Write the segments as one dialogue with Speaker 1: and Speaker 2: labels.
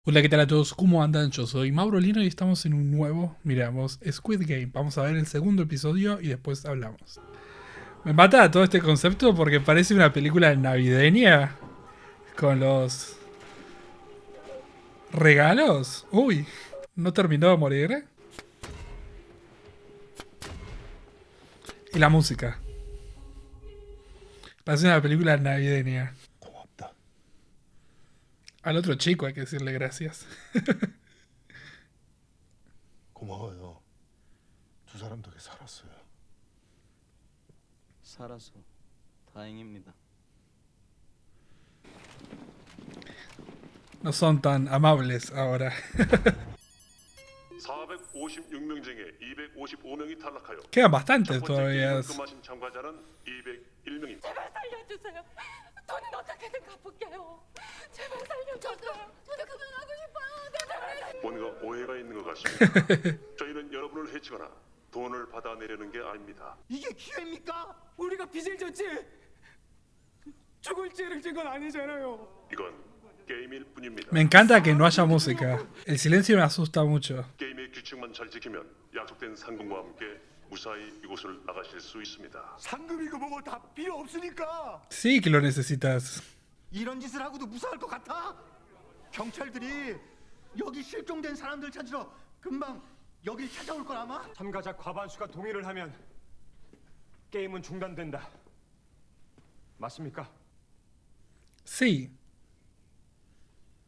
Speaker 1: Hola, ¿qué tal a todos? ¿Cómo andan? Yo soy Mauro Lino y estamos en un nuevo, miramos, Squid Game. Vamos a ver el segundo episodio y después hablamos. Me mata todo este concepto porque parece una película navideña con los regalos. Uy, no terminó de morir. Y la música. Parece una película navideña.
Speaker 2: 고맙다.
Speaker 1: Al otro chico hay que decirle gracias.
Speaker 2: 고마워요. 두 사람 덕에 살았어요.
Speaker 3: 살아서 다행입니다.
Speaker 1: No son tan amables ahora.
Speaker 4: 456명 중에 255명이 탈락하여
Speaker 1: Quedan
Speaker 4: 첫
Speaker 1: bastantes
Speaker 4: 번째
Speaker 1: todavía.
Speaker 4: 게임을 금하신 참가자는 201명입니다.
Speaker 5: 제발 살려주세요. 돈은 어떻게든 갚을게요. 제발 살려주세요. 저도 그만하고 싶어요. 제발.
Speaker 4: 뭔가 오해가 있는 것 같습니다. 저희는 여러분을 해치거나 돈을 받아내려는 게 a닙니다.
Speaker 6: 이게 기회입니까? 우리가 빚을 졌지 죽을 죄를 진 건 아니잖아요.
Speaker 4: 이건 게임일 뿐입니다.
Speaker 1: Me encanta que no haya música. El silencio me asusta mucho.
Speaker 4: 게임의 규칙만 잘 지키면 약속된 상금과 함께 무사히 이곳을 나가실 수 있습니다.
Speaker 2: 상금이고 뭐고 다 필요 없으니까.
Speaker 1: Sí que lo necesitas.
Speaker 6: 이런 짓을 하고도 무사할 것 같아? 경찰들이 여기 실종된 사람들 찾으러 금방 여길 찾아올 걸 아마?
Speaker 7: 참가자 과반수가 동의를 하면 게임은 중단된다. 맞습니까?
Speaker 1: Sí.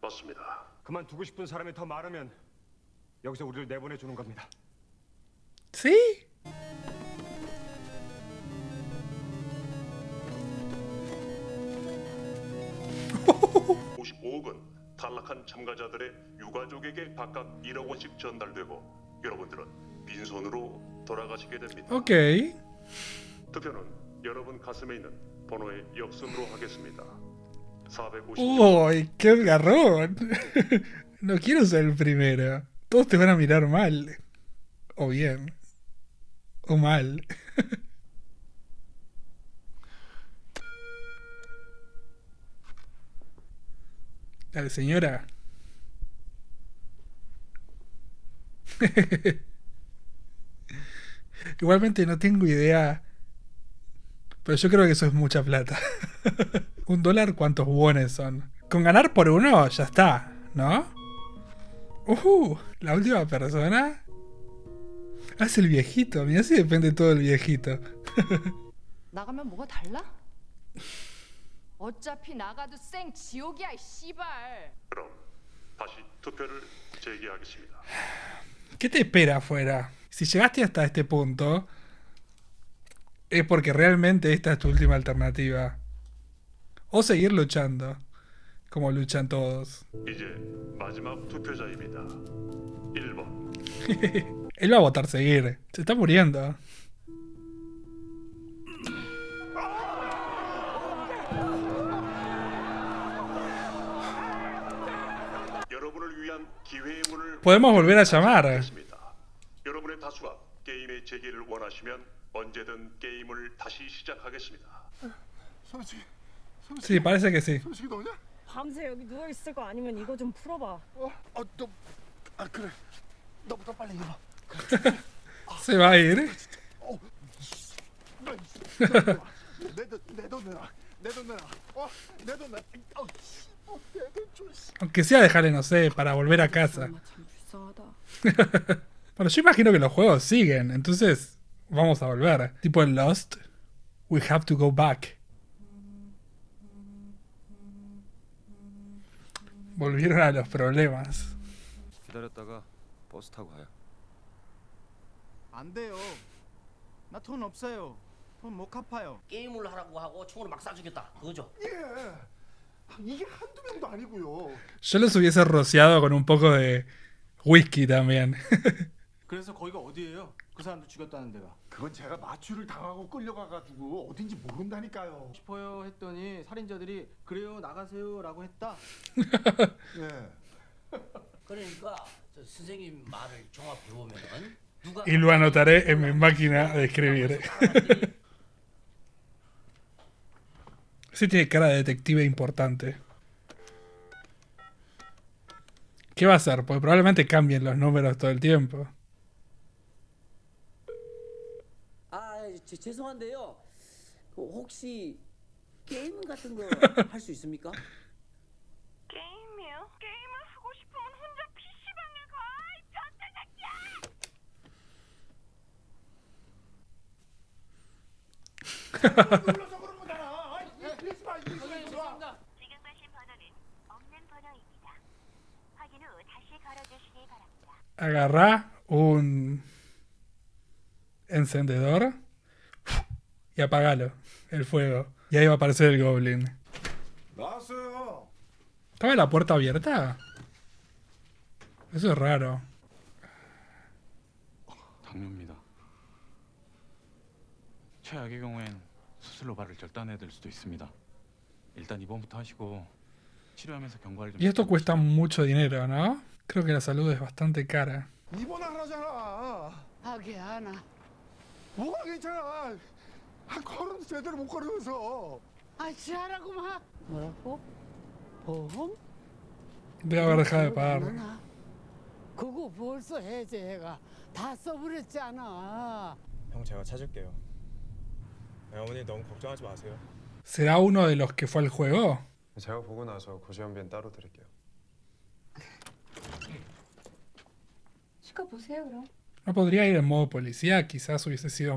Speaker 4: 맞습니다.
Speaker 7: 그만두고 싶은 사람이 더 많으면 여기서 우리를 내보내 주는 겁니다.
Speaker 1: Sí.
Speaker 4: 55억은 탈락한 참가자들의 유가족에게 각각 1억 원씩 전달되고 여러분들은 빈손으로 돌아가시게 됩니다.
Speaker 1: Ok.
Speaker 4: 투표는 여러분 가슴에 있는 번호의 역순으로 하겠습니다. 450.
Speaker 1: Uy, qué garrón. No quiero ser el primero. Todos te van a mirar mal. O bien. O mal. Dale, señora. Igualmente no tengo idea. Pero yo creo que eso es mucha plata. $1, ¿cuántos wones son? Con ganar por uno ya está, ¿no? La última persona. Ah, es el viejito. Mirá si depende todo el viejito.
Speaker 5: 나가면 뭐가 달라? 어차피 나가도 생 지옥이야, 이 씨발.
Speaker 4: 그럼 다시 투표를 재개하겠습니다.
Speaker 1: ¿Qué te espera afuera? Si llegaste hasta este punto, es porque realmente esta es tu última alternativa. O seguir luchando, como luchan todos.
Speaker 4: 이제 마지막 투표자입니다. 1번.
Speaker 1: Él va a votar seguir. Se está muriendo.
Speaker 4: 여러분을 위한 기회의 문을
Speaker 1: Podemos volver a llamar.
Speaker 4: 열겠습니다. 여러분의 다수가 게임의 재개를 원하시면 언제든 게임을 다시 시작하겠습니다.
Speaker 2: 소식.
Speaker 1: Sí, parece que sí.
Speaker 2: 소식이 너냐?
Speaker 8: 밤새 여기 누워 있을 거 아니면 이거 좀 풀어봐.
Speaker 2: 너 그래. 너부터 빨리 해봐.
Speaker 1: Se va a ir.
Speaker 2: 내돈 내놔. 내돈 내놔. 내돈 내놔. 내돈 줘.
Speaker 1: Aunque sea dejarle, no sé, para volver a casa.
Speaker 5: 엄마 참 불쌍하다.
Speaker 1: Bueno, yo imagino que los juegos siguen, entonces vamos a volver. Tipo en Lost, we have to go back. Volvieron a los problemas.
Speaker 3: 기다렸다가 버스 타고 가요.
Speaker 6: 안 돼요. 나 돈 없어요. 돈 못 갚아요.
Speaker 9: 게임을 하라고 하고 총으로 막 쏴주겠다 그거죠?
Speaker 2: 예. 이게 한두 명도 아니고요.
Speaker 1: Yo los hubiese rociado con un poco de whisky también.
Speaker 6: 그래서 거기가 어디예요? 그 사람들 죽였다는 데가.
Speaker 2: 그건 제가 마취를 당하고 끌려가가지고 어딘지 모른다니까요.
Speaker 6: 싶어요 했더니 살인자들이 그래요 나가세요라고 했다.
Speaker 2: 예.
Speaker 9: 그러니까 저 선생님 말을 종합해 보면은 누가
Speaker 1: Y lo anotaré en mi máquina de escribir.
Speaker 9: 사람들이
Speaker 1: Sí tiene cara de detective importante. ¿Qué va a hacer? Porque probablemente cambien los números todo el tiempo.
Speaker 9: 아, 죄송한데요. 혹시 게임 같은 거 할 수 있습니까?
Speaker 5: 게임이요? 게임을 하고 싶으면 혼자 PC방에 가. 이 변태 새끼야!
Speaker 2: 눌러서 그런 거잖아. 아이, 이러지 마, 이러지 마.
Speaker 5: 지금 가신 번호는 없는 번호입니다. 확인 후 다시 걸어주시기 바랍니다.
Speaker 1: Agarrá un encendedor y apagalo, el fuego. Y ahí va a aparecer el goblin.
Speaker 2: 나왔어요.
Speaker 1: ¿Estaba la puerta abierta? Eso es raro.
Speaker 10: 당뇨입니다. 최악의 경우엔 수술로 발을 절단해야 될 수도 있습니다. 일단 입원부터 하시고 치료하면서 경과를 좀.
Speaker 1: Y esto cuesta mucho dinero, ¿no? Creo que la salud es bastante cara.
Speaker 2: 입원하라잖아.
Speaker 11: 하게 하나.
Speaker 2: 뭐가 괜찮아? 걸음도 제대로 못 걸으면서.
Speaker 11: 아, 지하라고만. 뭐라고? 보험?
Speaker 1: Debe haber dejado de pagar.
Speaker 11: 얼마나? 그거 벌써 해제해가 다 써버렸잖아.
Speaker 7: 형 제가 찾을게요. 어머니 너무 걱정하지 마세요.
Speaker 1: ¿Será uno de los que fue al juego?
Speaker 7: 제가 보고 나서 고시원비는 따로 드릴게요.
Speaker 5: 시가 보세요 그럼.
Speaker 1: No podría ir en modo policía, quizás hubiese sido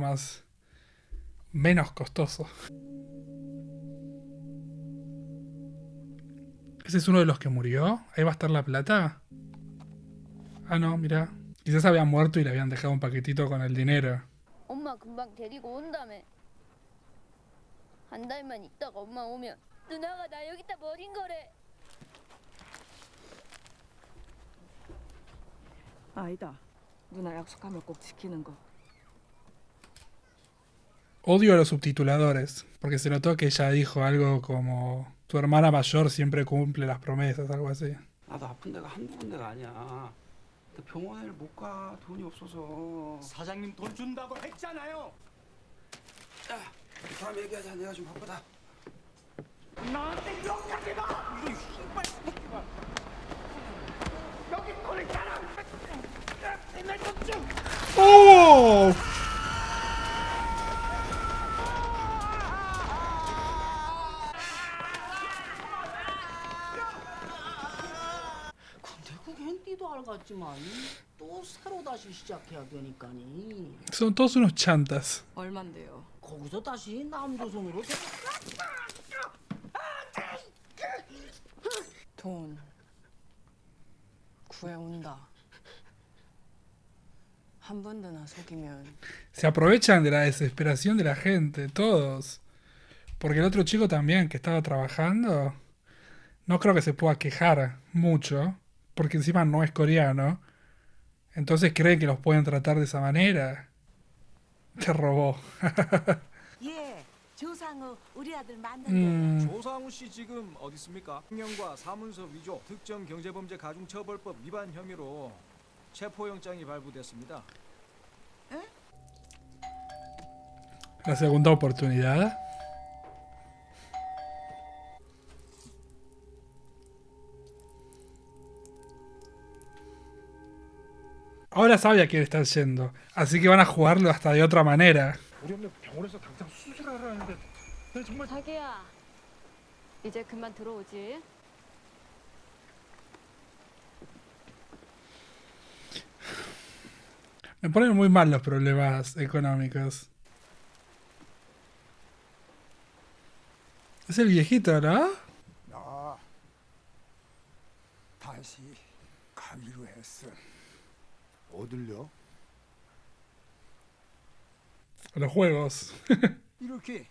Speaker 1: menos costoso. ¿Ese es uno de los que murió? ¿Ahí va a estar la plata? Ah, no, mira. Quizás había muerto y le habían dejado un paquetito con el dinero.
Speaker 5: 엄마 금방 데리고 온다며. 한 달만 있다가 엄마 오면 누나가 나 여기다 버린 거래.
Speaker 8: 아니다. 누나 약속하면 꼭 지키는 거.
Speaker 1: Odio a los subtituladores, porque se notó que ella dijo algo como tu hermana mayor siempre cumple las promesas, algo así.
Speaker 9: 나도 아픈 데가 한두 군데가 아니야. 근데 병원에 못 가. 돈이 없어서. 사장님 돈 준다고 했잖아요. 자, 다음 얘기하자. 내가 좀 바쁘다.
Speaker 2: 나한테 욕하지 마. 이거 씨발 새끼가. 여기 돈 있잖아. 내돈 좀.
Speaker 1: ¡Oh!
Speaker 9: 근데 그게 띠도 알겠지만 또 새로 다시 시작해야 되니까니.
Speaker 1: Son todos unos chantas.
Speaker 8: 얼만데요?
Speaker 9: 거기서 다시 남조선으로.
Speaker 8: 돈 구해온다. 한 번 더 나 속이면
Speaker 1: Se aprovechan de la desesperación de la gente, todos. Porque el otro chico también que estaba trabajando, no creo que se pueda quejar mucho, porque encima no es coreano. Entonces creen que los pueden tratar de esa manera. Te robó.
Speaker 11: 예, 조상우 우리 아들 만난다.
Speaker 12: 조상우 씨 지금 어디 있습니까? 횡령과 사문서 위조, 특정 경제범죄 가중처벌법 위반 혐의로 체포영장이 발부됐습니다.
Speaker 1: La segunda oportunidad. Ahora sabe a quién están yendo, así que van a jugarlo hasta de otra manera.
Speaker 2: 우리 엄마 병원에서 당장 수술하라 하는데 내가 정말
Speaker 5: 자기야, 이제 그만 들어오지.
Speaker 1: Me ponen muy mal los problemas económicos. Es el viejito, ¿no?
Speaker 2: 나 다시 가기로 했어. 어딜요?
Speaker 1: Los juegos.
Speaker 2: 이렇게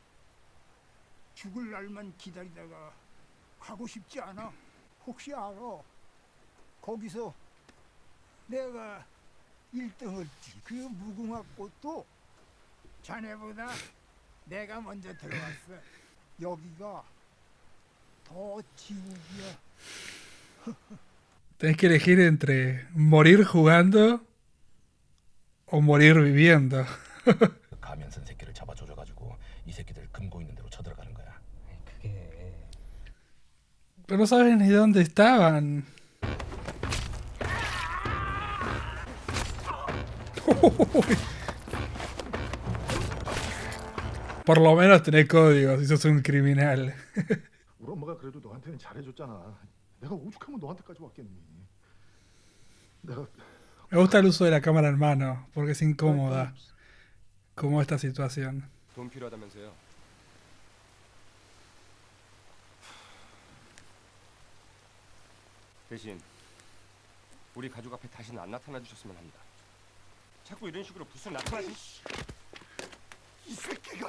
Speaker 2: 죽을 날만 기다리다가 가고 싶지 않아. 혹시 알아? 거기서 내가 1등을 그 무궁화 꽃도 자네보다 내가 먼저 들어왔어. 여기가 더 지옥이야.
Speaker 1: Tenés que elegir entre morir jugando o morir viviendo.
Speaker 13: 가면선 새끼를 잡아 조져가지고 이 새끼들 금고 있는 데로 쳐들어가는 거야.
Speaker 9: 그게
Speaker 1: Pero no sabes ni dónde estaban. Por lo menos tenés códigos si sos un criminal.
Speaker 2: 우리 엄마가 그래도 너한테는 잘해줬잖아. 내가 오죽하면 너한테까지 왔겠니? 내가
Speaker 1: Me gusta el uso de la cámara en mano, porque es incómoda. Como esta situación.
Speaker 7: 돈 필요하다면서요? 대신 우리 가족 앞에 다시는 안 나타나 주셨으면 합니다. 자꾸 이런 식으로 부스 나타나시.
Speaker 2: 이 새끼가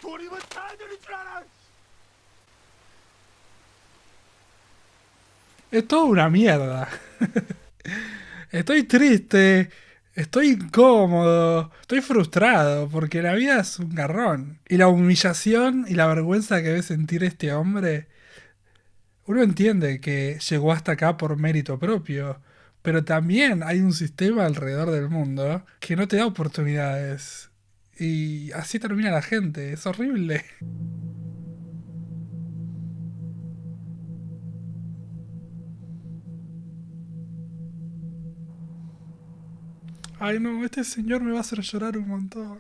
Speaker 2: 돈이면 다 되는 줄 알아.
Speaker 1: Es toda una mierda. Estoy triste, estoy incómodo, estoy frustrado, porque la vida es un garrón. Y la humillación y la vergüenza que debe sentir este hombre, uno entiende que llegó hasta acá por mérito propio, pero también hay un sistema alrededor del mundo que no te da oportunidades. Y así termina la gente, es horrible. Ay no, este señor me va a hacer llorar un montón.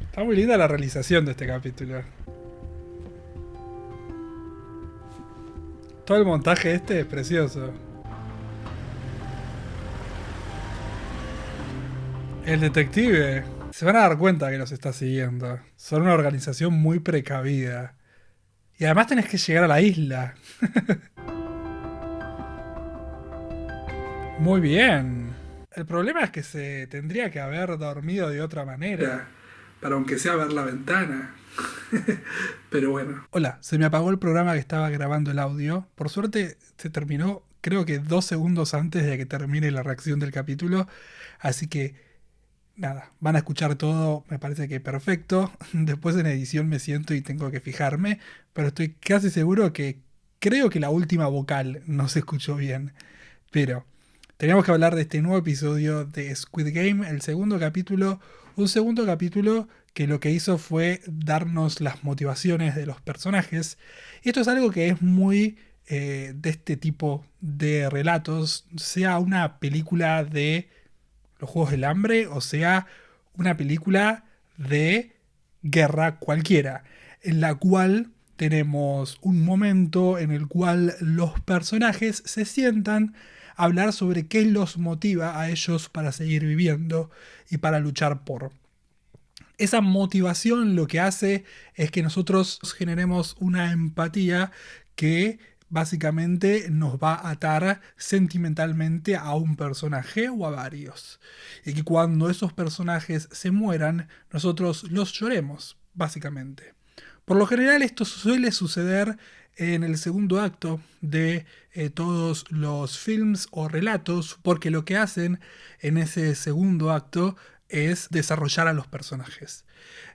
Speaker 1: Está muy linda la realización de este capítulo. Todo el montaje este es precioso. El detective. Se van a dar cuenta que los está siguiendo. Son una organización muy precavida. Y además tenés que llegar a la isla. Muy bien. El problema es que se tendría que haber dormido de otra manera. Para aunque sea ver la ventana. Pero bueno. Hola, se me apagó el programa que estaba grabando el audio. Por suerte se terminó, creo que 2 segundos antes de que termine la reacción del capítulo. Así que, nada, van a escuchar todo, me parece que perfecto. Después en edición me siento y tengo que fijarme. Pero estoy casi seguro que creo que la última vocal no se escuchó bien. Pero teníamos que hablar de este nuevo episodio de Squid Game, el segundo capítulo. Un segundo capítulo que lo que hizo fue darnos las motivaciones de los personajes. Y esto es algo que es muy de este tipo de relatos, sea una película de los Juegos del Hambre o sea una película de guerra cualquiera, en la cual tenemos un momento en el cual los personajes se sientan a hablar sobre qué los motiva a ellos para seguir viviendo y para luchar por. Esa motivación lo que hace es que nosotros generemos una empatía que básicamente nos va a atar sentimentalmente a un personaje o a varios. Y que cuando esos personajes se mueran, nosotros los lloremos, básicamente. Por lo general esto suele suceder en el segundo acto de todos los films o relatos, porque lo que hacen en ese segundo acto es desarrollar a los personajes.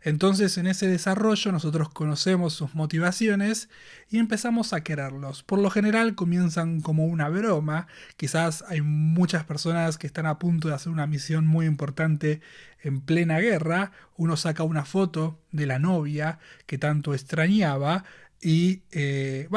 Speaker 1: Entonces en ese desarrollo nosotros conocemos sus motivaciones y empezamos a quererlos. Por lo general comienzan como una broma. Quizás hay muchas personas que están a punto de hacer una misión muy importante en plena guerra. Uno saca una foto de la novia que tanto extrañaba y es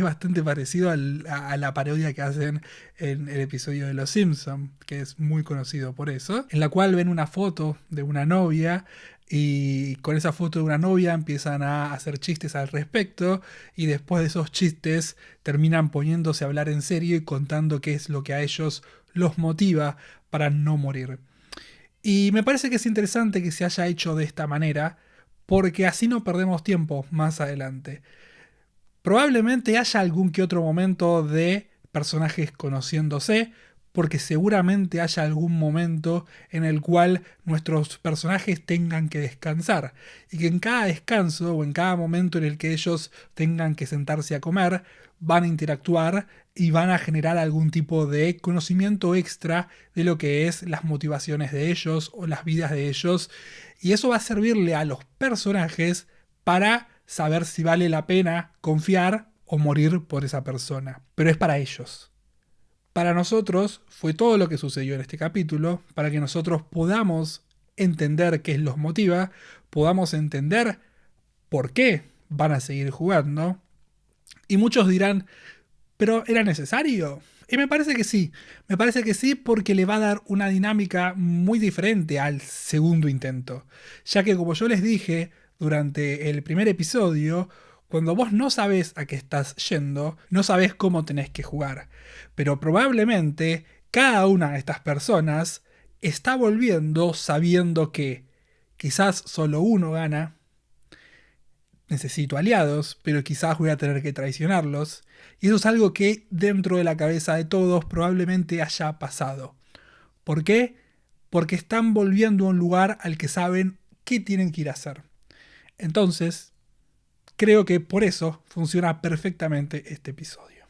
Speaker 1: bastante parecido a la parodia que hacen en el episodio de Los Simpson, que es muy conocido por eso, en la cual ven una foto de una novia y con esa foto de una novia empiezan a hacer chistes al respecto y después de esos chistes terminan poniéndose a hablar en serio y contando qué es lo que a ellos los motiva para no morir. Y me parece que es interesante que se haya hecho de esta manera, porque así no perdemos tiempo más adelante. Probablemente haya algún que otro momento de personajes conociéndose, porque seguramente haya algún momento en el cual nuestros personajes tengan que descansar, y que en cada descanso o en cada momento en el que ellos tengan que sentarse a comer, van a interactuar y van a generar algún tipo de conocimiento extra de lo que es las motivaciones de ellos o las vidas de ellos, y eso va a servirle a los personajes para saber si vale la pena confiar o morir por esa persona. Pero es para ellos. Para nosotros fue todo lo que sucedió en este capítulo, para que nosotros podamos entender qué los motiva, podamos entender por qué van a seguir jugando. Y muchos dirán, ¿Pero era necesario? Y me parece que sí. Me parece que sí porque le va a dar una dinámica muy diferente al segundo intento. Ya que, como yo les dije durante el primer episodio, cuando vos no sabés a qué estás yendo, no sabés cómo tenés que jugar. Pero probablemente cada una de estas personas está volviendo sabiendo que quizás solo uno gana. Necesito aliados, pero quizás voy a tener que traicionarlos. Y eso es algo que dentro de la cabeza de todos probablemente haya pasado. ¿Por qué? Porque están volviendo a un lugar al que saben qué tienen que ir a hacer. Entonces, creo que por eso funciona perfectamente este episodio.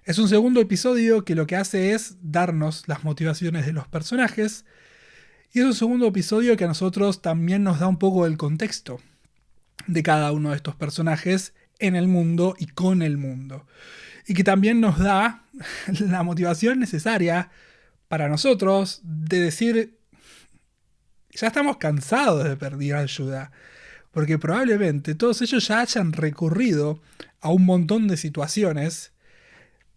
Speaker 1: Es un segundo episodio que lo que hace es darnos las motivaciones de los personajes. Y es un segundo episodio que a nosotros también nos da un poco del contexto de cada uno de estos personajes en el mundo y con el mundo. Y que también nos da la motivación necesaria para nosotros de decir, ya estamos cansados de pedir ayuda. Porque probablemente todos ellos ya hayan recurrido a un montón de situaciones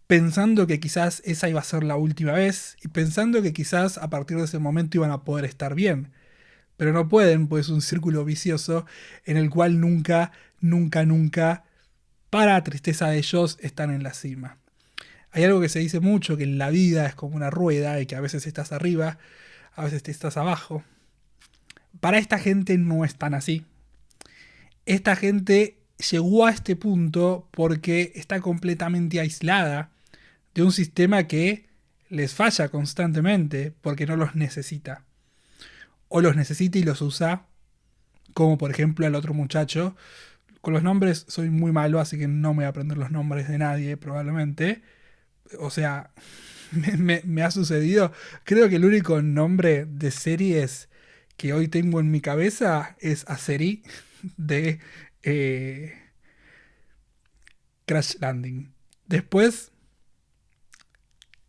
Speaker 1: pensando que quizás esa iba a ser la última vez y pensando que quizás a partir de ese momento iban a poder estar bien. Pero no pueden, pues es un círculo vicioso en el cual nunca, para tristeza de ellos, están en la cima. Hay algo que se dice mucho, que en la vida es como una rueda y que a veces estás arriba, a veces estás abajo. Para esta gente no es tan así. Esta gente llegó a este punto porque está completamente aislada de un sistema que les falla constantemente porque no los necesita. O los necesita y los usa, como por ejemplo al otro muchacho. Con los nombres soy muy malo, así que no me voy a aprender los nombres de nadie probablemente. O sea, me ha sucedido. Creo que el único nombre de series que hoy tengo en mi cabeza es Azeri de Crash Landing. Después,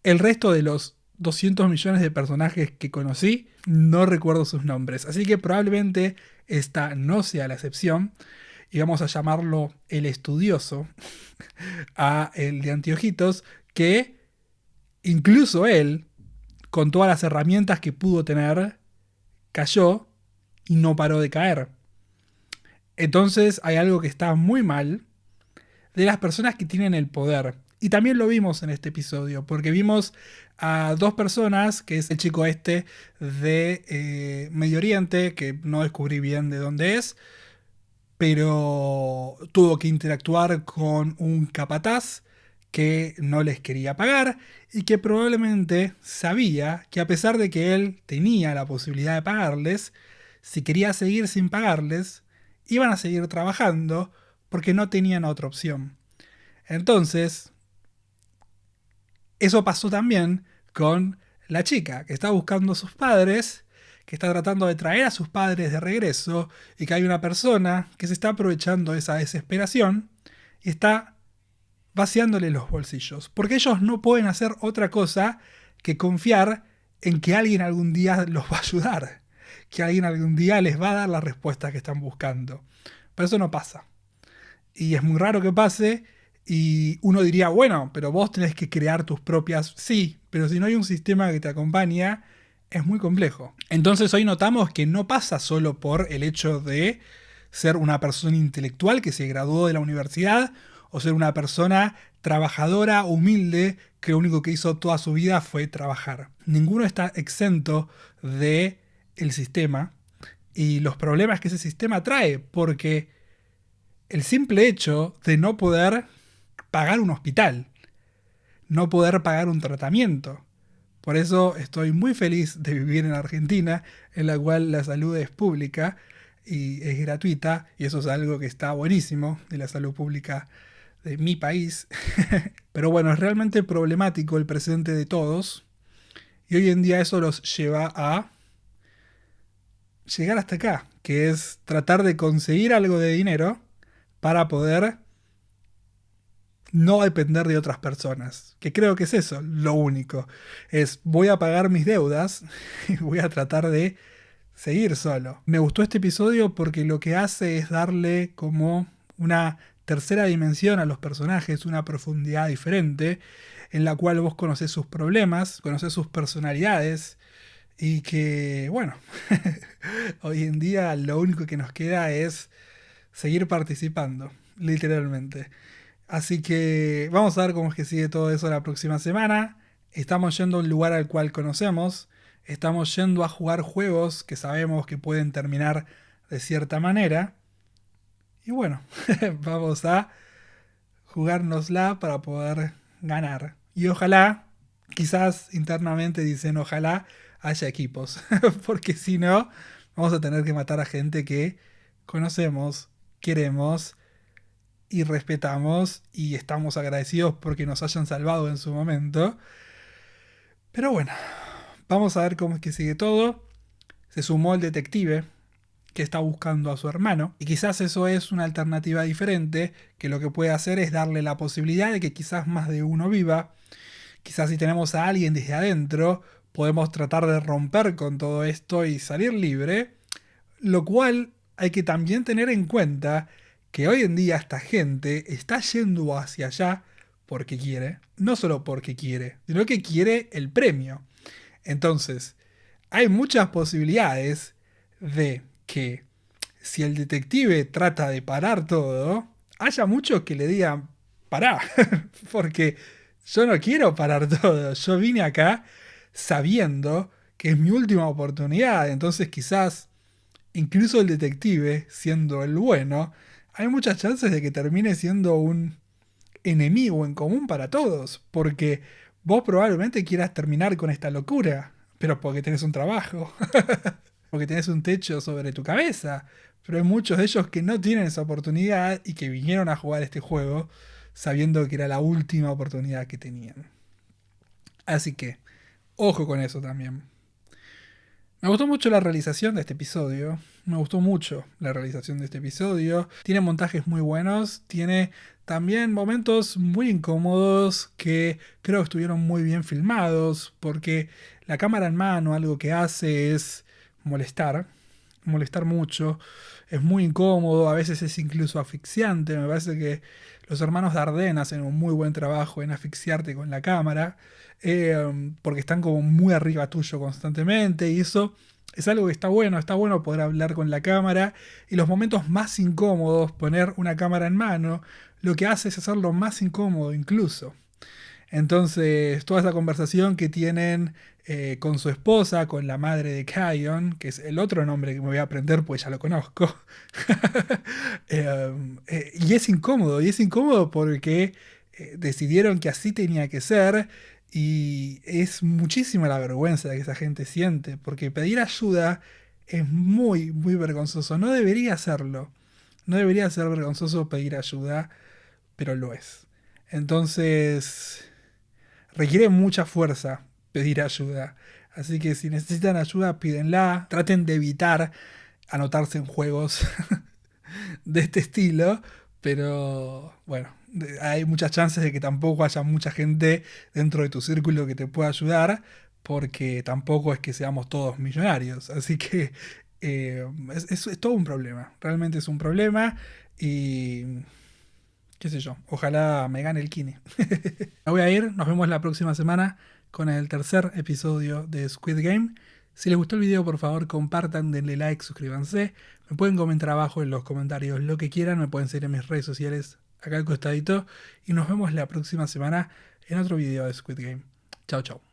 Speaker 1: el resto de los 200 millones de personajes que conocí, no recuerdo sus nombres. Así que probablemente esta no sea la excepción. Y vamos a llamarlo el estudioso a el de anteojitos, que incluso él, con todas las herramientas que pudo tener, cayó y no paró de caer. Entonces hay algo que está muy mal de las personas que tienen el poder. Y también lo vimos en este episodio, porque vimos a dos personas, que es el chico este de Medio Oriente, que no descubrí bien de dónde es, pero tuvo que interactuar con un capataz que no les quería pagar y que probablemente sabía que a pesar de que él tenía la posibilidad de pagarles, si quería seguir sin pagarles, iban a seguir trabajando porque no tenían otra opción. Entonces, eso pasó también con la chica que está buscando a sus padres, que está tratando de traer a sus padres de regreso y que hay una persona que se está aprovechando de esa desesperación y está vaciándole los bolsillos. Porque ellos no pueden hacer otra cosa que confiar en que alguien algún día los va a ayudar, que alguien algún día les va a dar la respuesta que están buscando. Pero eso no pasa. Y es muy raro que pase. Y uno diría, bueno, pero vos tenés que crear tus propias... Sí, pero si no hay un sistema que te acompaña, es muy complejo. Entonces hoy notamos que no pasa solo por el hecho de ser una persona intelectual que se graduó de la universidad o ser una persona trabajadora, humilde, que lo único que hizo toda su vida fue trabajar. Ninguno está exento del sistema y los problemas que ese sistema trae, porque el simple hecho de no poder pagar un hospital, no poder pagar un tratamiento. Por eso estoy muy feliz de vivir en Argentina, en la cual la salud es pública y es gratuita, y eso es algo que está buenísimo de la salud pública de mi país. Pero bueno, es realmente problemático el presente de todos, y hoy en día eso los lleva a llegar hasta acá, que es tratar de conseguir algo de dinero para poder no depender de otras personas. Que creo que es eso, lo único. Es, voy a pagar mis deudas y voy a tratar de seguir solo. Me gustó este episodio porque lo que hace es darle como una tercera dimensión a los personajes, una profundidad diferente, en la cual vos conocés sus problemas, conocés sus personalidades, y que, bueno, hoy en día lo único que nos queda es seguir participando, literalmente. Así que vamos a ver cómo es que sigue todo eso la próxima semana. Estamos yendo a un lugar al cual conocemos, estamos yendo a jugar juegos que sabemos que pueden terminar de cierta manera. Y bueno, vamos a jugárnosla para poder ganar. Y ojalá, quizás internamente dicen ojalá haya equipos. Porque si no, vamos a tener que matar a gente que conocemos, queremos y respetamos. Y estamos agradecidos porque nos hayan salvado en su momento. Pero bueno, vamos a ver cómo es que sigue todo. Se sumó el detective que está buscando a su hermano, y quizás eso es una alternativa diferente, que lo que puede hacer es darle la posibilidad de que quizás más de uno viva. Quizás si tenemos a alguien desde adentro, podemos tratar de romper con todo esto y salir libre, lo cual hay que también tener en cuenta que hoy en día esta gente está yendo hacia allá porque quiere, no solo porque quiere, sino que quiere el premio. Entonces, hay muchas posibilidades de que si el detective trata de parar todo, haya muchos que le digan, pará, porque yo no quiero parar todo, yo vine acá sabiendo que es mi última oportunidad, entonces quizás incluso el detective, siendo el bueno, hay muchas chances de que termine siendo un enemigo en común para todos, porque vos probablemente quieras terminar con esta locura, pero porque tenés un trabajo. Porque tenés un techo sobre tu cabeza, pero hay muchos de ellos que no tienen esa oportunidad y que vinieron a jugar este juego sabiendo que era la última oportunidad que tenían. Así que, ojo con eso también. Me gustó mucho la realización de este episodio, tiene montajes muy buenos, tiene también momentos muy incómodos que creo que estuvieron muy bien filmados, porque la cámara en mano algo que hace es molestar mucho, es muy incómodo, a veces es incluso asfixiante. Me parece que los hermanos Dardenne hacen un muy buen trabajo en asfixiarte con la cámara, porque están como muy arriba tuyo constantemente, y eso es algo que está bueno poder hablar con la cámara, y los momentos más incómodos, poner una cámara en mano, lo que hace es hacerlo más incómodo incluso. Entonces, toda esa conversación que tienen con su esposa, con la madre de Kion, que es el otro nombre que me voy a aprender pues ya lo conozco, y es incómodo porque decidieron que así tenía que ser, y es muchísima la vergüenza que esa gente siente, porque pedir ayuda es muy, muy vergonzoso. No debería hacerlo. No debería ser vergonzoso pedir ayuda, pero lo es. Entonces, requiere mucha fuerza pedir ayuda. Así que si necesitan ayuda, pídenla. Traten de evitar anotarse en juegos de este estilo. Pero bueno, hay muchas chances de que tampoco haya mucha gente dentro de tu círculo que te pueda ayudar, porque tampoco es que seamos todos millonarios. Así que es todo un problema. Realmente es un problema. Y qué sé yo, ojalá me gane el Kini. Me voy a ir, nos vemos la próxima semana con el tercer episodio de Squid Game. Si les gustó el video, por favor compartan, denle like, suscríbanse. Me pueden comentar abajo en los comentarios lo que quieran, me pueden seguir en mis redes sociales acá al costadito. Y nos vemos la próxima semana en otro video de Squid Game. Chao, chao.